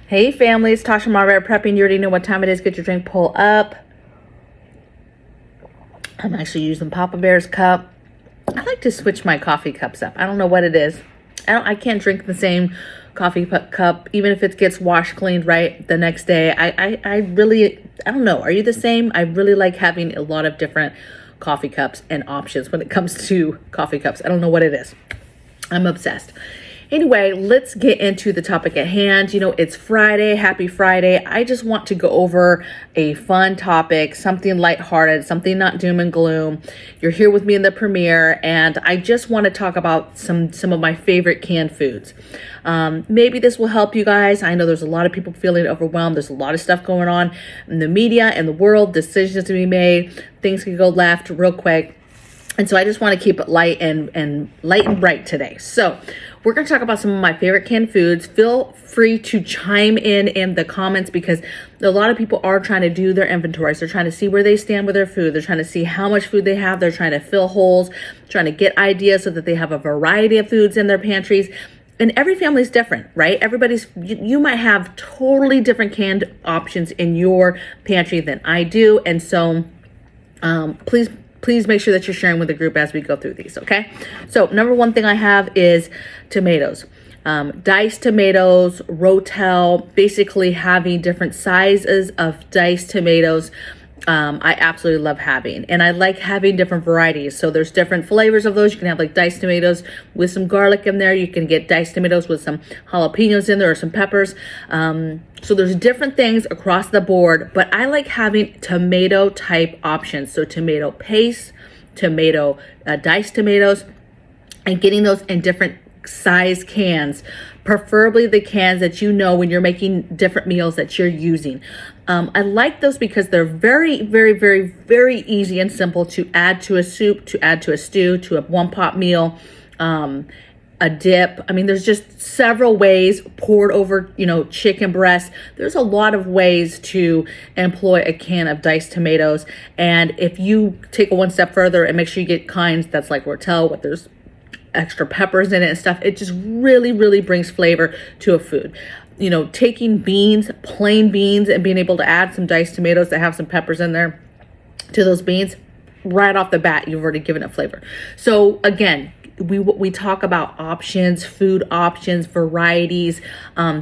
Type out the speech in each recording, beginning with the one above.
Hey family, it's Tasha MAMABEAR prepping. You already know what time it is. Get your drink pulled up. I'm actually using Papa Bear's cup. I like to switch my coffee cups up. I don't know what it is. I can't drink the same coffee cup, even if it gets wash cleaned right the next day. I really don't know. Are you the same? I really like having a lot of different coffee cups and options when it comes to coffee cups. I don't know what it is. I'm obsessed. Anyway, let's get into the topic at hand. You know, it's Friday. Happy Friday. I just want to go over a fun topic, something lighthearted, something not doom and gloom. You're here with me in the premiere, and I just want to talk about some of my favorite canned foods. Maybe this will help you guys. I know there's a lot of people feeling overwhelmed. There's a lot of stuff going on in the media and the world, decisions to be made. Things can go left real quick. And so I just want to keep it light and bright today. So we're going to talk about some of my favorite canned foods. Feel free to chime in the comments because a lot of people are trying to do their inventories. They're trying to see where they stand with their food. They're trying to see how much food they have. They're trying to fill holes, trying to get ideas so that they have a variety of foods in their pantries. And every family is different, right? You might have totally different canned options in your pantry than I do. And so please make sure that you're sharing with the group as we go through these, okay? So number one thing I have is tomatoes. Diced tomatoes, rotel, basically having different sizes of diced tomatoes. I absolutely love having, and I like having different varieties. So there's different flavors of those. You can have like diced tomatoes with some garlic in there. You can get diced tomatoes with some jalapenos in there or some peppers. So there's different things across the board, but I like having tomato type options. So tomato paste, diced tomatoes, and getting those in different size cans, preferably the cans that you know when you're making different meals that you're using. I like those because they're very, very, very, very easy and simple to add to a soup, to add to a stew, to a one pot meal, a dip. I mean, there's just several ways, poured over, chicken breast. There's a lot of ways to employ a can of diced tomatoes. And if you take it one step further and make sure you get kinds that's like rotel, what there's extra peppers in it and stuff, it just really, really brings flavor to a food. Taking beans, plain beans, and being able to add some diced tomatoes that have some peppers in there to those beans, right off the bat, you've already given it flavor. So again, we talk about options, food options, varieties,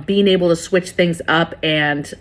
being able to switch things up, and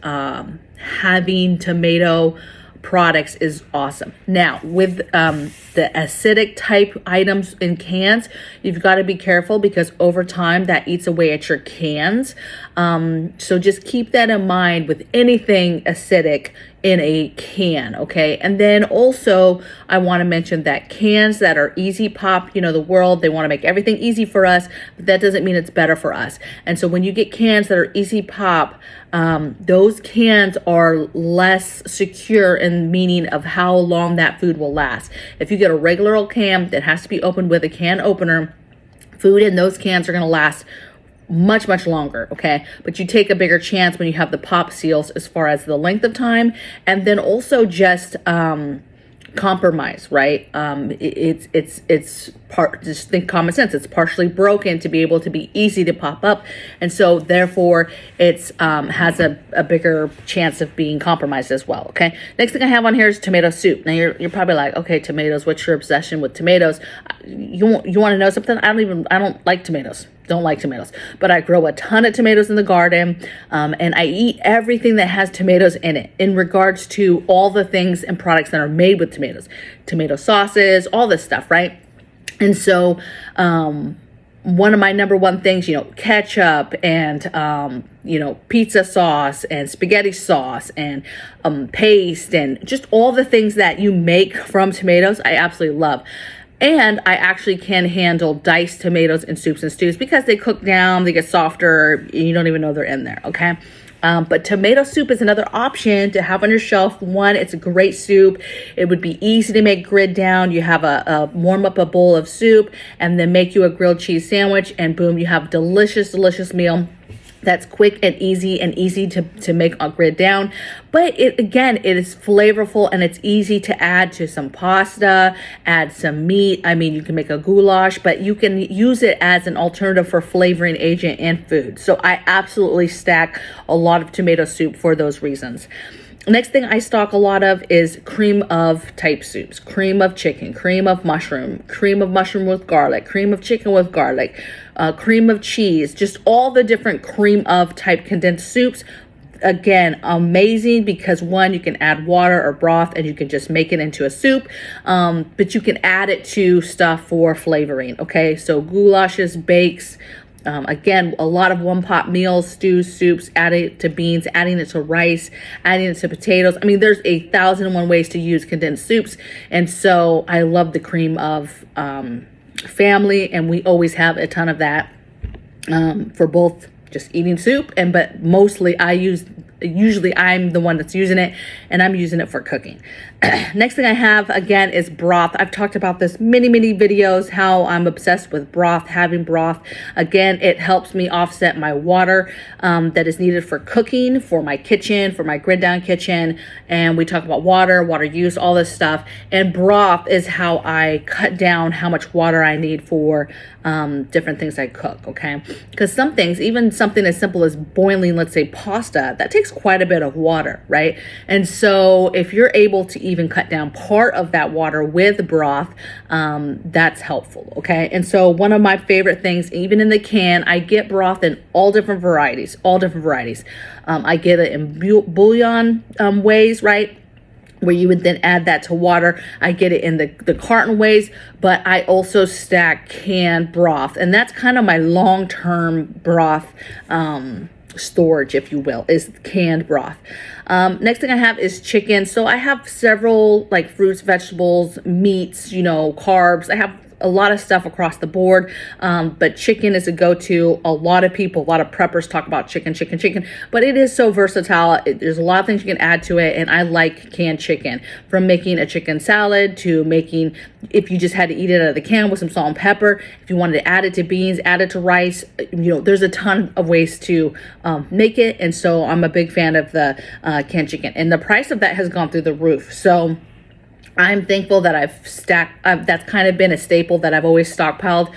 having tomato products is awesome. Now with the acidic type items in cans, you've got to be careful because over time that eats away at your cans. So just keep that in mind with anything acidic in a can, okay? And then also I want to mention that cans that are easy pop, the world, they want to make everything easy for us, but that doesn't mean it's better for us. And so when you get cans that are easy pop, those cans are less secure in meaning of how long that food will last. If you get a regular old can that has to be opened with a can opener, food in those cans are going to last much, much longer, okay? But you take a bigger chance when you have the pop seals as far as the length of time, and then also just compromise, right? It's just think common sense. It's partially broken to be able to be easy to pop up, and so therefore it's has a bigger chance of being compromised as well. Okay. Next thing I have on here is tomato soup. Now you're probably like, okay, tomatoes. What's your obsession with tomatoes? You want to know something? I don't like tomatoes. Don't like tomatoes, but I grow a ton of tomatoes in the garden, and I eat everything that has tomatoes in it in regards to all the things and products that are made with tomatoes, tomato sauces, all this stuff, right? And so one of my number one things, ketchup and, pizza sauce and spaghetti sauce and paste and just all the things that you make from tomatoes, I absolutely love. And I actually can handle diced tomatoes in soups and stews because they cook down, they get softer, you don't even know they're in there, okay? But tomato soup is another option to have on your shelf. One, it's a great soup. It would be easy to make grid down. You have warm up a bowl of soup and then make you a grilled cheese sandwich, and boom, you have delicious, delicious meal that's quick and easy to make a grid down. But it is flavorful, and it's easy to add to some pasta, add some meat. I mean, you can make a goulash, but you can use it as an alternative for flavoring agent and food. So I absolutely stack a lot of tomato soup for those reasons. Next thing I stock a lot of is cream of type soups, cream of chicken, cream of mushroom with garlic, cream of chicken with garlic, cream of cheese, just all the different cream of type condensed soups. Again, amazing, because one, you can add water or broth and you can just make it into a soup, but you can add it to stuff for flavoring. Okay, so goulashes, bakes, again, a lot of one pot meals, stews, soups, adding it to beans, adding it to rice, adding it to potatoes. I mean, there's 1,001 ways to use condensed soups. And so I love the cream of family, and we always have a ton of that for both just eating soup, but mostly usually I'm the one that's using it, and I'm using it for cooking. Next thing I have, again, is broth. I've talked about this many videos, how I'm obsessed with broth, having broth. Again, it helps me offset my water that is needed for cooking, for my kitchen, for my grid down kitchen. And we talk about water use, all this stuff. And broth is how I cut down how much water I need for different things I cook, okay? Because some things, even something as simple as boiling, let's say pasta, that takes quite a bit of water, right? And so if you're able to even cut down part of that water with broth, that's helpful, okay? And so one of my favorite things, even in the can, I get broth in all different varieties. I get it in bouillon ways, right? Where you would then add that to water. I get it in the carton ways, but I also stack canned broth, and that's kind of my long-term broth storage, if you will, is canned broth. Next thing I have is chicken. So I have several, like, fruits, vegetables, meats, carbs. I have a lot of stuff across the board, but chicken is a go-to. A lot of preppers talk about chicken, but it is so versatile. There's a lot of things you can add to it, and I like canned chicken, from making a chicken salad to making, if you just had to eat it out of the can with some salt and pepper, if you wanted to add it to beans, add it to rice, there's a ton of ways to make it. And so I'm a big fan of the canned chicken, and the price of that has gone through the roof. So I'm thankful that I've stacked, that's kind of been a staple that I've always stockpiled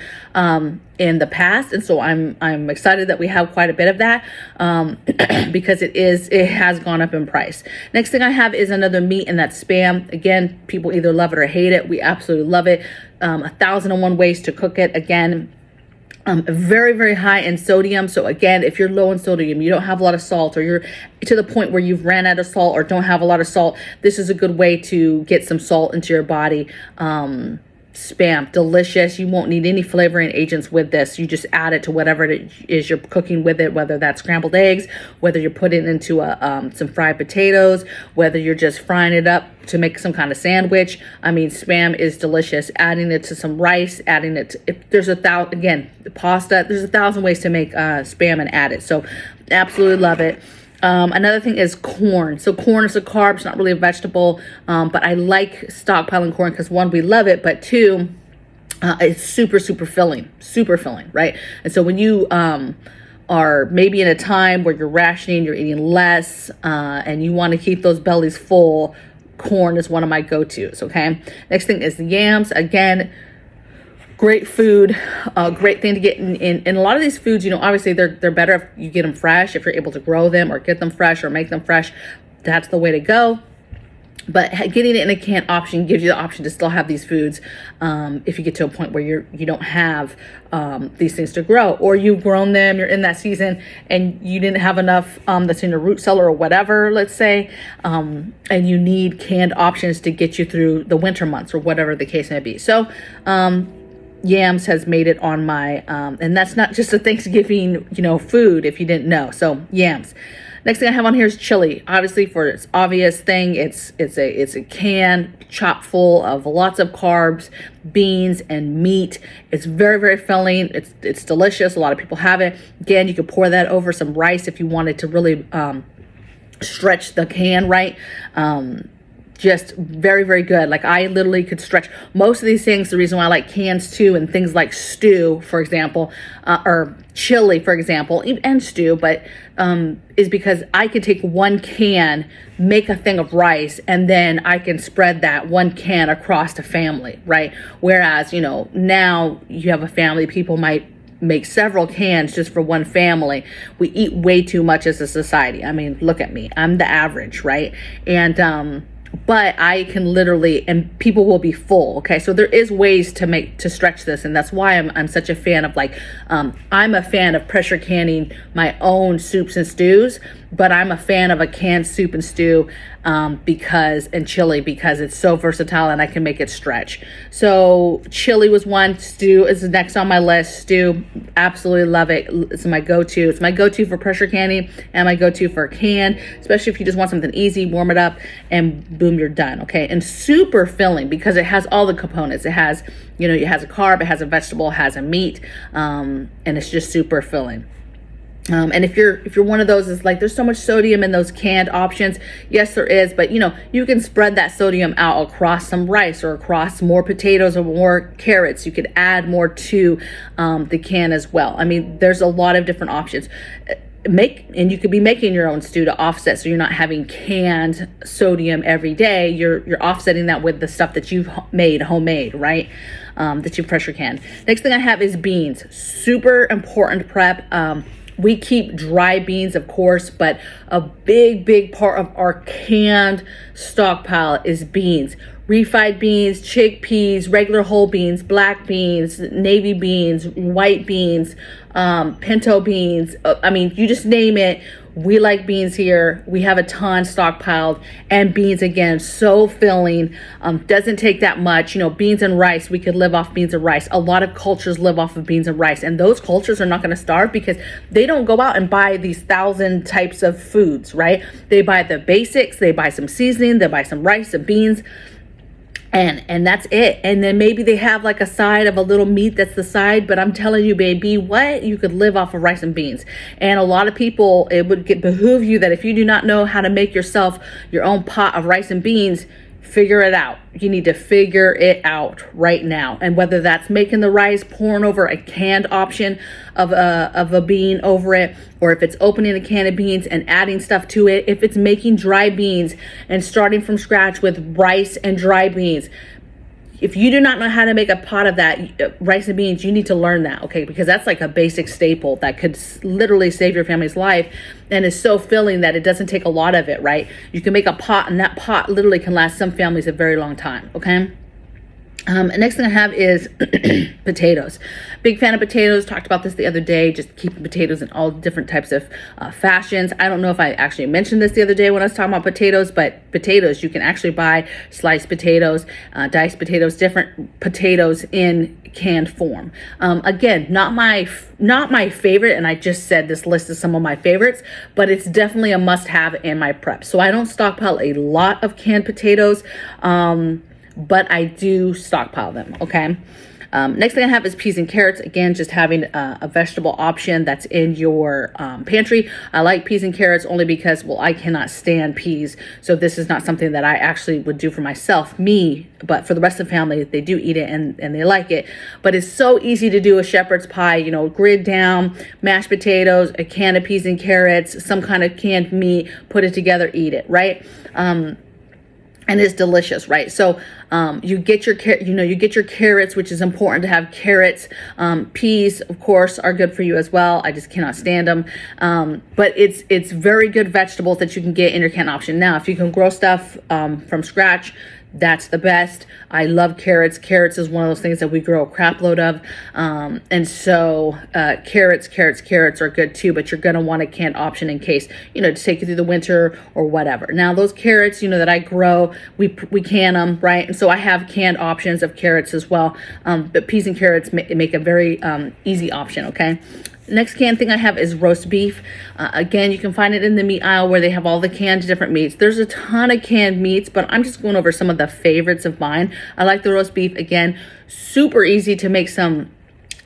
in the past. And so I'm excited that we have quite a bit of that because it has gone up in price. Next thing I have is another meat, and that's Spam. Again, people either love it or hate it. We absolutely love it. 1,001 ways to cook it. Again, very high in sodium. So again, if you're low in sodium, you don't have a lot of salt, or you're to the point where you've ran out of salt or don't have a lot of salt, this is a good way to get some salt into your body. Spam, delicious. You won't need any flavoring agents with this. You just add it to whatever it is you're cooking with it, whether that's scrambled eggs, whether you're putting it into some fried potatoes, whether you're just frying it up to make some kind of sandwich. I mean, Spam is delicious. Adding it to some rice, adding it to, if there's pasta, there's 1,000 ways to make Spam and add it. So absolutely love it. Another thing is corn. So corn is a carb, it's not really a vegetable, but I like stockpiling corn because, one, we love it, but two, it's super filling, right? And so when you are maybe in a time where you're rationing, you're eating less, and you want to keep those bellies full, corn is one of my go-tos, okay? Next thing is the yams. Again, great food, great thing to get in a lot of these foods. Obviously they're better if you get them fresh, if you're able to grow them or get them fresh or make them fresh. That's the way to go. But getting it in a can option gives you the option to still have these foods if you get to a point where you don't have these things to grow, or you've grown them, you're in that season and you didn't have enough that's in your root cellar or whatever, let's say, and you need canned options to get you through the winter months or whatever the case may be. So yams has made it on my, and that's not just a Thanksgiving, food, if you didn't know. So yams. Next thing I have on here is chili. Obviously, for its obvious thing, it's a can chock full of lots of carbs, beans, and meat. It's very filling. It's delicious. A lot of people have it. Again, you could pour that over some rice if you wanted to really stretch the can, right? just very, very good. Like I literally could stretch most of these things. The reason why I like cans too, and things like stew, for example, or chili, for example, and stew, but is because I could take one can, make a thing of rice, and then I can spread that one can across a family, right? Whereas, you know, now you have a family, people might make several cans just for one family. We eat way too much as a society. I mean, look at me. I'm the average, right? And but I can literally, and people will be full. Okay, so there is ways to stretch this, and that's why I'm such a fan of like I'm a fan of pressure canning my own soups and stews, but I'm a fan of a canned soup and stew and chili, because it's so versatile and I can make it stretch. So chili was one. Stew is the next on my list. Stew, absolutely love it. It's my go-to. It's my go-to for pressure canning and my go-to for a can, especially if you just want something easy, warm it up, and boom, you're done. Okay, and super filling because it has all the components. It has, you know, it has a carb, it has a vegetable, it has a meat, and it's just super filling. And if you're one of those, it's like there's so much sodium in those canned options. Yes, there is, but you know, you can spread that sodium out across some rice or across more potatoes or more carrots. You could add more to the can as well. I mean, there's a lot of different options. And you could be making your own stew to offset, so you're not having canned sodium every day. You're offsetting that with the stuff that you've made homemade, right? That you pressure can. Next thing I have is beans. Super important prep. We keep dry beans, of course, but a big part of our canned stockpile is beans. Refried beans, chickpeas, regular whole beans, black beans, navy beans, white beans, pinto beans. I mean, you just name it. We like beans here. We have a ton stockpiled, and beans, again, so filling. Doesn't take that much. You know, beans and rice, we could live off beans and rice. A lot of cultures live off of beans and rice, and those cultures are not going to starve because they don't go out and buy these 1,000 types of foods, right? They buy the basics, they buy some seasoning, they buy some rice and beans, and that's it. And then maybe they have like a side of a little meat that's the side, but I'm telling you, baby, what? You could live off of rice and beans. And a lot of people, it would behoove you that if you do not know how to make yourself your own pot of rice and beans, figure it out. You need to figure it out right now. And whether that's making the rice, pouring over a canned option of a bean over it, or if it's opening a can of beans and adding stuff to it, if it's making dry beans and starting from scratch with rice and dry beans. If you do not know how to make a pot of that rice and beans, you need to learn that, okay? Because that's like a basic staple that could literally save your family's life, and is so filling that it doesn't take a lot of it, right? You can make a pot, and that pot literally can last some families a very long time, okay? Next thing I have is potatoes. Big fan of potatoes. Talked about this the other day, just keeping potatoes in all different types of fashions. I don't know if I actually mentioned this the other day when I was talking about potatoes, but potatoes, you can actually buy sliced potatoes, diced potatoes, different potatoes in canned form. Again, not my favorite, and I just said this list is some of my favorites, but it's definitely a must-have in my prep. So I don't stockpile a lot of canned potatoes, but I do stockpile them, okay? Next thing I have is peas and carrots. Again, just having a vegetable option that's in your pantry. I like peas and carrots only because, well, I cannot stand peas. So this is not something that I actually would do for myself, but for the rest of the family, they do eat it and they like it. But it's so easy to do a shepherd's pie, you know, grid down, mashed potatoes, a can of peas and carrots, some kind of canned meat, put it together, eat it, right? And it's delicious, right? So you get your carrots, which is important to have carrots. Peas, of course, are good for you as well. I just cannot stand them. But it's very good vegetables that you can get in your canned option. Now, if you can grow stuff from scratch, that's the best. I love carrots. Carrots is one of those things that we grow a crap load of. And so carrots are good too, but you're going to want a canned option in case, you know, to take you through the winter or whatever. Now, those carrots, you know, that I grow, we can them, right? And so I have canned options of carrots as well. But peas and carrots make a very easy option, okay? Next canned thing I have is roast beef. Again, you can find it in the meat aisle where they have all the canned different meats. There's a ton of canned meats, but I'm just going over some of the favorites of mine. I like the roast beef. Again, super easy to make some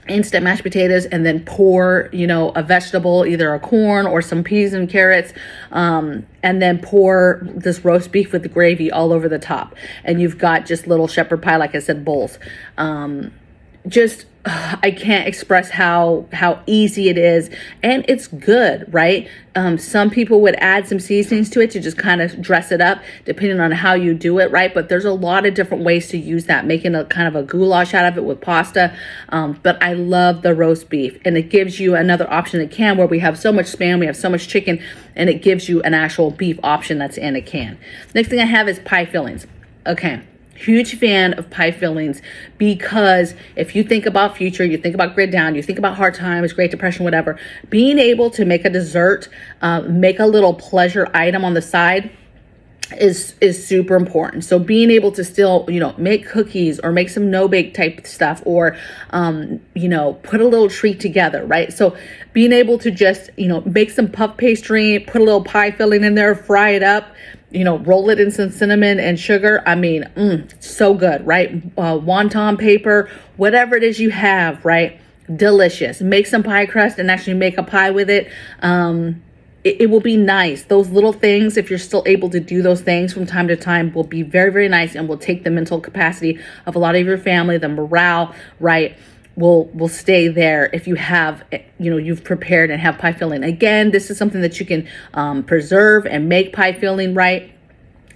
instant mashed potatoes, and then pour, you know, a vegetable, either a corn or some peas and carrots, and then pour this roast beef with the gravy all over the top. And you've got just little shepherd pie, like I said, bowls. Just I can't express how easy it is, and it's good, right? Some people would add some seasonings to it to just kind of dress it up, depending on how you do it, right? But there's a lot of different ways to use that, making a kind of a goulash out of it with pasta. But I love the roast beef, and it gives you another option in a can, where we have so much Spam, we have so much chicken, and it gives you an actual beef option that's in a can. Next thing I have is pie fillings. Okay. Huge fan of pie fillings, because if you think about future, you think about grid down, you think about hard times, Great Depression, whatever, being able to make a dessert, make a little pleasure item on the side is super important. So being able to still, you know, make cookies or make some no-bake type stuff, or, you know, put a little treat together, right? So being able to just, you know, make some puff pastry, put a little pie filling in there, fry it up, you know, roll it in some cinnamon and sugar. I mean, so good, right? Wonton paper, whatever it is you have, right? Delicious. Make some pie crust and actually make a pie with it. It will be nice. Those little things, if you're still able to do those things from time to time, will be very, very nice, and will take the mental capacity of a lot of your family, the morale, right? Will stay there if you have, you know, you've prepared and have pie filling. Again, this is something that you can preserve and make pie filling, right?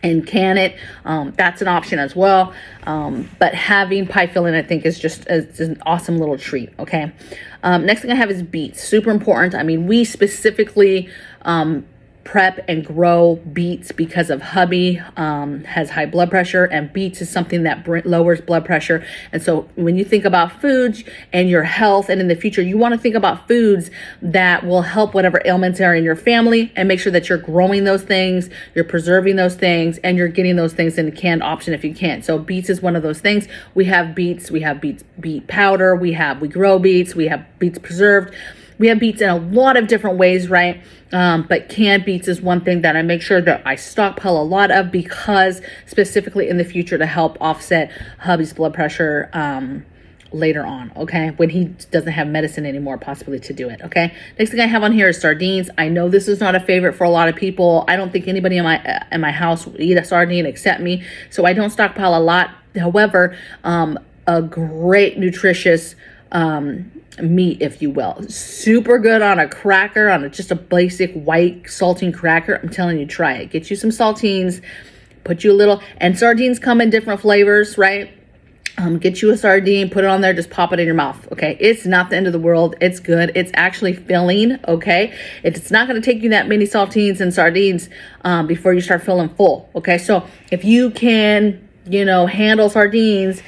And can it. That's an option as well. But having pie filling, I think, is just an awesome little treat. Okay. Next thing I have is beets. Super important. I mean, we specifically prep and grow beets because of hubby has high blood pressure, and beets is something that lowers blood pressure. And so when you think about foods and your health, and in the future, you want to think about foods that will help whatever ailments are in your family, and make sure that you're growing those things, you're preserving those things, and you're getting those things in a canned option if you can. So beets is one of those things. We have beets beet powder, we grow beets, we have beets preserved. We have beets in a lot of different ways, right? But canned beets is one thing that I make sure that I stockpile a lot of, because specifically in the future to help offset hubby's blood pressure later on, okay? When he doesn't have medicine anymore, possibly, to do it, okay? Next thing I have on here is sardines. I know this is not a favorite for a lot of people. I don't think anybody in my house will eat a sardine except me, so I don't stockpile a lot. However, a great nutritious meat, if you will. Super good on a cracker, on just a basic white saltine cracker. I'm telling you, try it. Get you some saltines, put you a little, and sardines come in different flavors, right? Get you a sardine, put it on there, just pop it in your mouth, okay? It's not the end of the world. It's good. It's actually filling, okay? It's not going to take you that many saltines and sardines before you start feeling full, okay? So if you can, you know, handle sardines,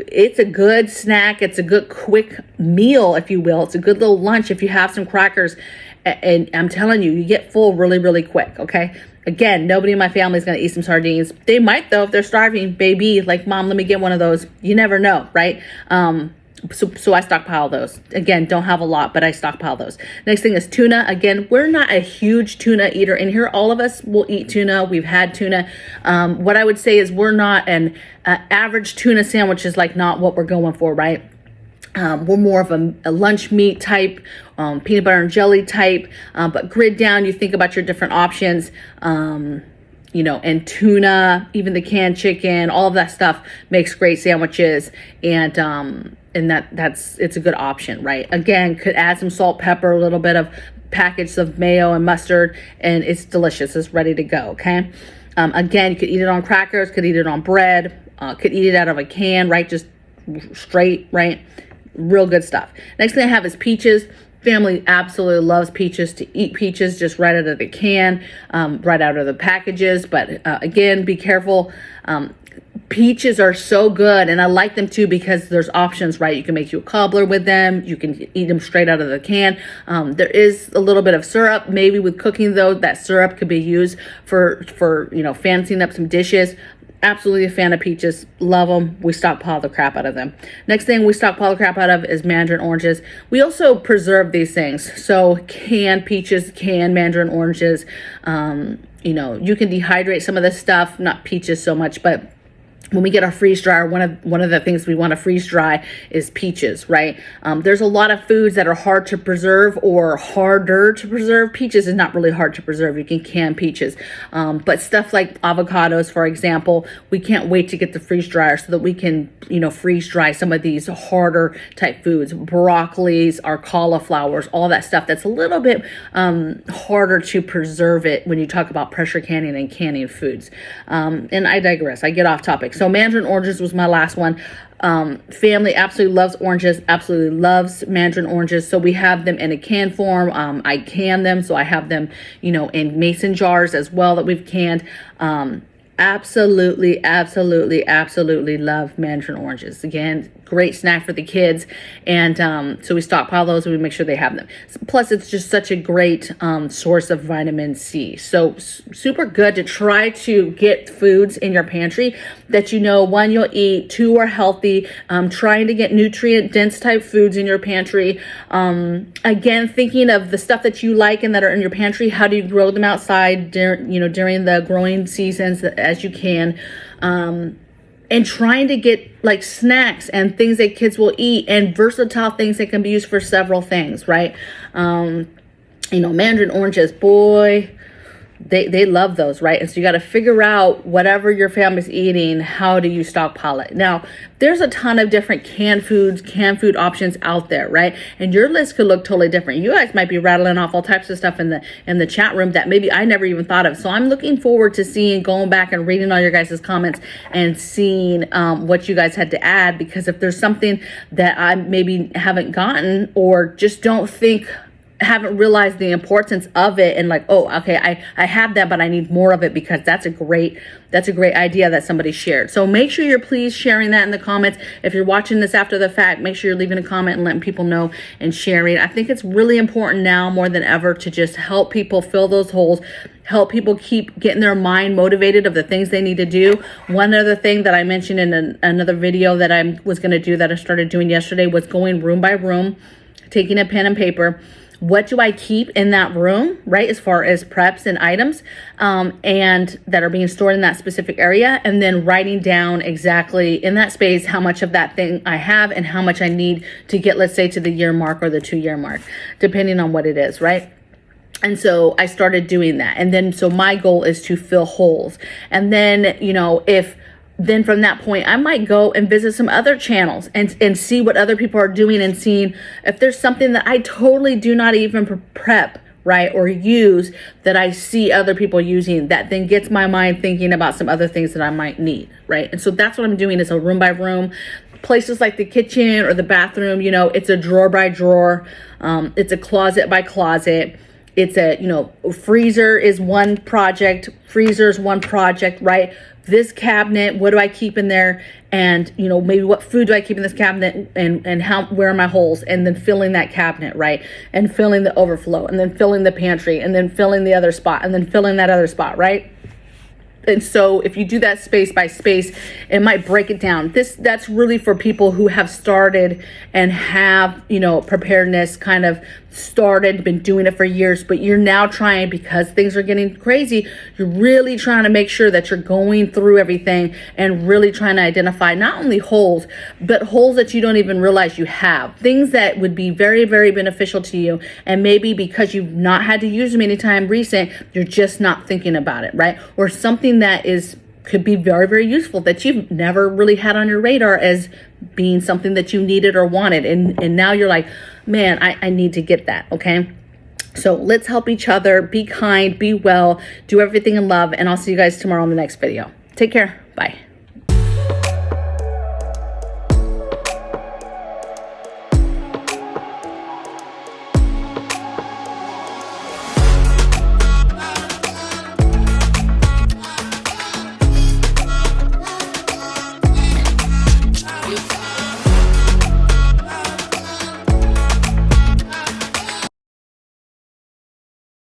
it's a good snack. It's a good quick meal, if you will. It's a good little lunch if you have some crackers. And I'm telling you, you get full really, really quick, okay? Again, nobody in my family is going to eat some sardines. They might, though, if they're starving. Baby, like, Mom, let me get one of those. You never know, right? So I stockpile those. Again, don't have a lot, but I stockpile those. Next thing is tuna. Again, we're not a huge tuna eater in here. All of us will eat tuna. We've had tuna. What I would say is we're not an average tuna sandwich is like not what we're going for, right? We're more of a lunch meat type, peanut butter and jelly type, but grid down, you think about your different options, you know, and tuna, even the canned chicken, all of that stuff makes great sandwiches. And it's a good option, right? Again, could add some salt, pepper, a little bit of packets of mayo and mustard, and it's delicious. It's ready to go, okay? Again, you could eat it on crackers, could eat it on bread, could eat it out of a can, right? Just straight, right? Real good stuff. Next thing I have is peaches. Family absolutely loves peaches, to eat peaches just right out of the can, right out of the packages. But again, be careful. Peaches are so good, and I like them too because there's options, right? You can make you a cobbler with them. You can eat them straight out of the can. There is a little bit of syrup, maybe with cooking though. That syrup could be used for you know, fancying up some dishes. Absolutely a fan of peaches. Love them. We stockpile the crap out of them. Next thing we stockpile the crap out of is mandarin oranges. We also preserve these things. So canned peaches, canned mandarin oranges. You know, you can dehydrate some of this stuff, not peaches so much, but when we get our freeze dryer, one of the things we want to freeze dry is peaches, right? There's a lot of foods that are hard to preserve or harder to preserve. Peaches is not really hard to preserve. You can can peaches. But stuff like avocados, for example, we can't wait to get the freeze dryer so that we can, freeze dry some of these harder type foods. Broccolis, our cauliflowers, all that stuff that's a little bit harder to preserve it when you talk about pressure canning and canning foods. And I digress. I get off topic. So mandarin oranges was my last one. Family absolutely loves oranges, absolutely loves mandarin oranges. So we have them in a can form. I can them, so I have them, in mason jars as well that we've canned. Absolutely love mandarin oranges. Again, great snack for the kids. And so we stockpile those and we make sure they have them. Plus, it's just such a great source of vitamin C. So super good to try to get foods in your pantry that one, you'll eat, two, are healthy. Trying to get nutrient-dense type foods in your pantry. Again, thinking of the stuff that you like and that are in your pantry. How do you grow them outside during the growing seasons as you can? And trying to get like snacks and things that kids will eat and versatile things that can be used for several things, right? Mandarin oranges, boy, they love those, right? And so you got to figure out whatever your family's eating, how do you stockpile it? Now, there's a ton of different canned food options out there, right? And your list could look totally different. You guys might be rattling off all types of stuff in the chat room that maybe I never even thought of. So I'm looking forward to going back and reading all your guys' comments and seeing what you guys had to add, because if there's something that I maybe haven't gotten or just haven't realized the importance of it, and like, oh, okay, I have that, but I need more of it, because that's a great idea that somebody shared. So make sure you're please sharing that in the comments. If you're watching this after the fact, make sure you're leaving a comment and letting people know and sharing. I think it's really important now more than ever to just help people fill those holes, help people keep getting their mind motivated of the things they need to do. One other thing that I mentioned in another video that I was going to do that I started doing yesterday was going room by room, taking a pen and paper. What do I keep in that room, right, as far as preps and items and that are being stored in that specific area, and then writing down exactly in that space how much of that thing I have and how much I need to get, let's say, to the year mark or the 2-year mark, depending on what it is, right? And so I started doing that. And then, so my goal is to fill holes. And then, then from that point, I might go and visit some other channels and see what other people are doing, and seeing if there's something that I totally do not even prep, right, or use, that I see other people using, that then gets my mind thinking about some other things that I might need, right? And so that's what I'm doing, is a room by room. Places like the kitchen or the bathroom, it's a drawer by drawer. It's a closet by closet. It's freezer is one project, freezer is one project, right? This cabinet, what do I keep in there? And, maybe what food do I keep in this cabinet, and where are my holes? And then filling that cabinet, right? And filling the overflow, and then filling the pantry, and then filling the other spot, and then filling that other spot, right? And so if you do that space by space, it might break it down. That's really for people who have started and have, preparedness kind of started, been doing it for years, but you're now trying, because things are getting crazy, you're really trying to make sure that you're going through everything and really trying to identify not only holes, but holes that you don't even realize you have. Things that would be very, very beneficial to you. And maybe because you've not had to use them anytime recent, you're just not thinking about it, right? Or something that could be very, very useful that you've never really had on your radar as being something that you needed or wanted. And now you're like, man, I need to get that, okay? So let's help each other. Be kind, be well, do everything in love, and I'll see you guys tomorrow on the next video. Take care. Bye.